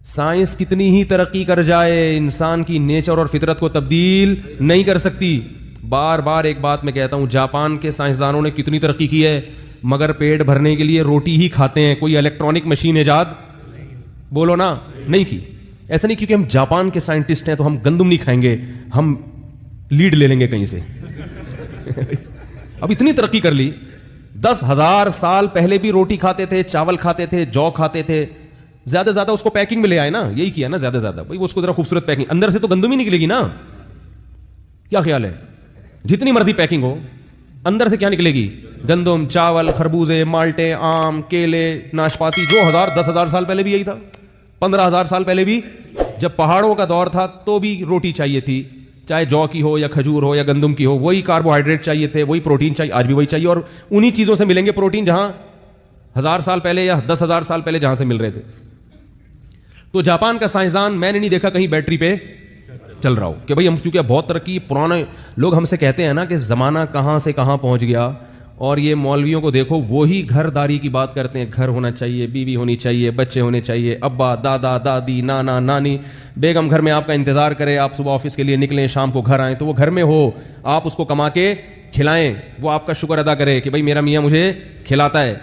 Science کتنی ہی ترقی کر جائے انسان کی نیچر اور فطرت کو تبدیل نہیں کر سکتی. بار بار ایک بات میں کہتا ہوں, جاپان کے سائنسدانوں نے کتنی ترقی کی ہے مگر پیٹ بھرنے کے لیے روٹی ہی کھاتے ہیں, کوئی الیکٹرانک مشین ایجاد بولو نا نہیں کی. ایسا نہیں کیونکہ ہم جاپان کے سائنٹسٹ ہیں تو ہم گندم نہیں کھائیں گے, ہم لیڈ لے لیں گے کہیں سے. اب اتنی ترقی کر لی, 10,000 سال پہلے بھی روٹی کھاتے تھے, چاول کھاتے تھے, جو کھاتے تھے. زیادہ سے زیادہ اس کو پیکنگ میں لے آئے نا, یہی کیا نا زیادہ سے زیادہ, بھائی اس کو ذرا خوبصورت پیکنگ, اندر سے تو گندم ہی نکلے گی نا. کیا خیال ہے, جتنی مرضی پیکنگ ہو اندر سے کیا نکلے گی؟ گندم, چاول, خربوزے, مالٹے, آم, کیلے, ناشپاتی. جو 10,000 سال پہلے بھی یہی تھا, 15,000 سال پہلے بھی جب پہاڑوں کا دور تھا تو بھی روٹی چاہیے تھی, چاہے جو کی ہو یا کھجور ہو یا گندم کی ہو, وہی کاربوہائیڈریٹ چاہیے تھے, وہی پروٹین چاہیے, آج بھی وہی چاہیے. اور انہی چیزوں سے ملیں گے پروٹین جہاں 1,000 سال پہلے یا 10,000 سال پہلے جہاں سے مل رہے تھے. تو جاپان کا سائنسدان میں نے نہیں دیکھا کہیں بیٹری پہ چل رہا ہو, کہ بھائی ہم کیونکہ بہت ترقی, پرانے لوگ ہم سے کہتے ہیں نا کہ زمانہ کہاں سے کہاں پہنچ گیا, اور یہ مولویوں کو دیکھو وہی گھر داری کی بات کرتے ہیں, گھر ہونا چاہیے, بیوی ہونی چاہیے, بچے ہونے چاہیے, ابا, دادا, دادی, نانا, نانی, بیگم گھر میں آپ کا انتظار کرے, آپ صبح آفس کے لیے نکلیں, شام کو گھر آئیں تو وہ گھر میں ہو, آپ اس کو کما کے کھلائیں, وہ آپ کا شکر ادا کرے کہ بھائی میرا میاں مجھے کھلاتا ہے.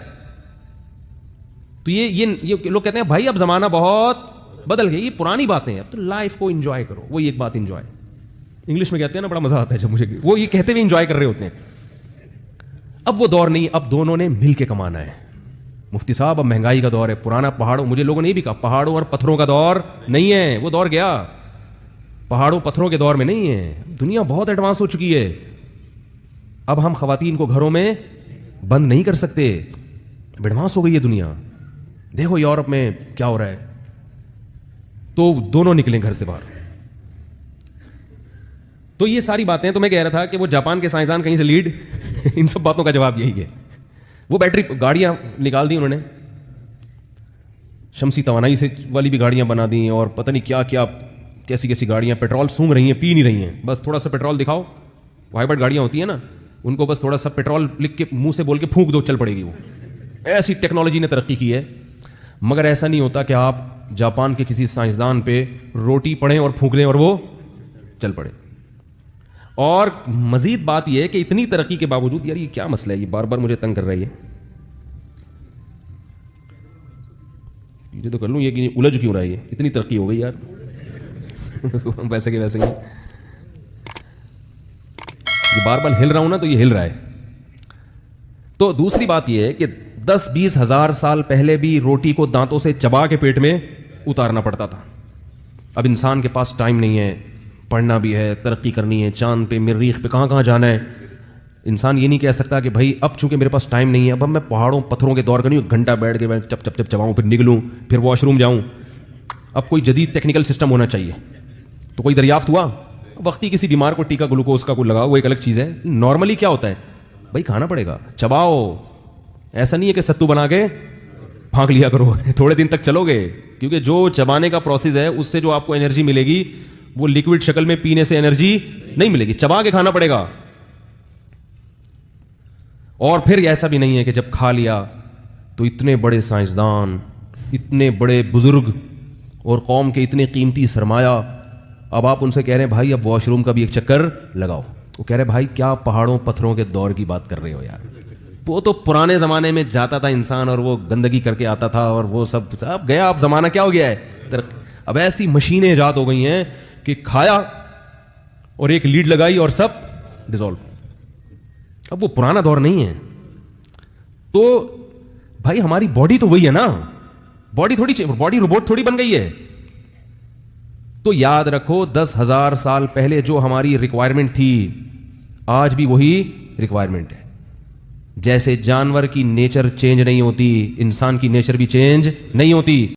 تو یہ لوگ کہتے ہیں بھائی اب زمانہ بہت بدل گئی, یہ پرانی باتیں ہیں, اب تو لائف کو انجوائے کرو. وہ ایک بات انجوائے, انگلش میں کہتے ہیں نا, بڑا مزہ آتا ہے جب مجھے وہ یہ کہتے ہوئے انجوائے کر رہے ہوتے ہیں. اب وہ دور نہیں, اب دونوں نے مل کے کمانا ہے. مفتی صاحب اب مہنگائی کا دور ہے, پرانا پہاڑوں, مجھے لوگوں نے یہ بھی کہا پہاڑوں اور پتھروں کا دور نہیں ہے, وہ دور گیا. پہاڑوں پتھروں کے دور میں نہیں ہے, دنیا بہت ایڈوانس ہو چکی ہے. اب ہم خواتین کو گھروں میں بند نہیں کر سکتے, ایڈوانس ہو گئی ہے دنیا. دیکھو یورپ میں کیا ہو رہا ہے. تو دونوں نکلیں گھر سے باہر. تو یہ ساری باتیں, تو میں کہہ رہا تھا کہ وہ جاپان کے سائنسدان کہیں سے لیڈ, ان سب باتوں کا جواب یہی ہے. وہ بیٹری گاڑیاں نکال دی انہوں نے, شمسی توانائی سے والی بھی گاڑیاں بنا دی, اور پتہ نہیں کیا کیا کیسی کیسی گاڑیاں, پیٹرول سونگ رہی ہیں, پی نہیں رہی ہیں, بس تھوڑا سا پیٹرول دکھاؤ. ہائیبرڈ گاڑیاں ہوتی ہیں نا, ان کو بس تھوڑا سا پیٹرول لکھ کے منہ سے بول کے پھونک دو, چل پڑے گی. وہ ایسی ٹیکنالوجی نے ترقی کی ہے. مگر ایسا نہیں ہوتا کہ آپ جاپان کے کسی سائنسدان پہ روٹی پڑیں اور پھونک دیں اور وہ چل پڑے. اور مزید بات یہ ہے کہ اتنی ترقی کے باوجود, یار یہ کیا مسئلہ ہے, یہ بار بار مجھے تنگ کر رہی ہے, یہ تو کر لوں, یہ کہ الجھ کیوں رہا ہے, یہ اتنی ترقی ہو گئی یار. ویسے کہ ویسے یہ بار بار ہل رہا ہوں نا, تو یہ ہل رہا ہے. تو دوسری بات یہ ہے کہ 10-20 ہزار سال پہلے بھی روٹی کو دانتوں سے چبا کے پیٹ میں اتارنا پڑتا تھا. اب انسان کے پاس ٹائم نہیں ہے, پڑھنا بھی ہے, ترقی کرنی ہے, چاند پہ, مریخ پہ, کہاں کہاں جانا ہے. انسان یہ نہیں کہہ سکتا کہ بھائی اب چونکہ میرے پاس ٹائم نہیں ہے, اب میں پہاڑوں پتھروں کے دور کا نہیں, گھنٹہ بیٹھ کے میں چپ چپ چپ چباؤں, پھر نکلوں, پھر واش روم جاؤں. اب کوئی جدید ٹیکنیکل سسٹم ہونا چاہیے. تو کوئی دریافت ہوا, وقتی کسی بیمار کو ٹیکا گلوکوز کا کوئی لگاؤ, وہ ایک الگ چیز ہے. نارملی کیا ہوتا ہے بھائی, کھانا پڑے گا, چباؤ. ایسا نہیں ہے کہ ستو بنا کے پھانک لیا کرو, تھوڑے دن تک چلو گے, کیونکہ جو چبانے کا پروسیس ہے اس سے جو آپ کو انرجی ملے گی وہ لیکوڈ شکل میں پینے سے انرجی نہیں ملے گی, چبا کے کھانا پڑے گا. اور پھر ایسا بھی نہیں ہے کہ جب کھا لیا تو اتنے بڑے سائنسدان, اتنے بڑے بزرگ اور قوم کے اتنے قیمتی سرمایہ, اب آپ ان سے کہہ رہے ہیں بھائی اب واش روم کا بھی ایک چکر لگاؤ. وہ کہہ رہے بھائی کیا پہاڑوں پتھروں کے دور کی بات کر رہے ہو یار, وہ تو پرانے زمانے میں جاتا تھا انسان اور وہ گندگی کر کے آتا تھا, اور وہ سب گیا. اب زمانہ کیا ہو گیا ہے, اب ایسی مشینیں ایجاد ہو گئی ہیں کہ کھایا اور ایک لیڈ لگائی اور سب ڈیزالو. اب وہ پرانا دور نہیں ہے. تو بھائی ہماری باڈی تو وہی ہے نا, باڈی روبوٹ تھوڑی بن گئی ہے. تو یاد رکھو 10,000 سال پہلے جو ہماری ریکوائرمنٹ تھی آج بھی وہی ریکوائرمنٹ ہے. جیسے جانور کی نیچر چینج نہیں ہوتی, انسان کی نیچر بھی چینج نہیں ہوتی.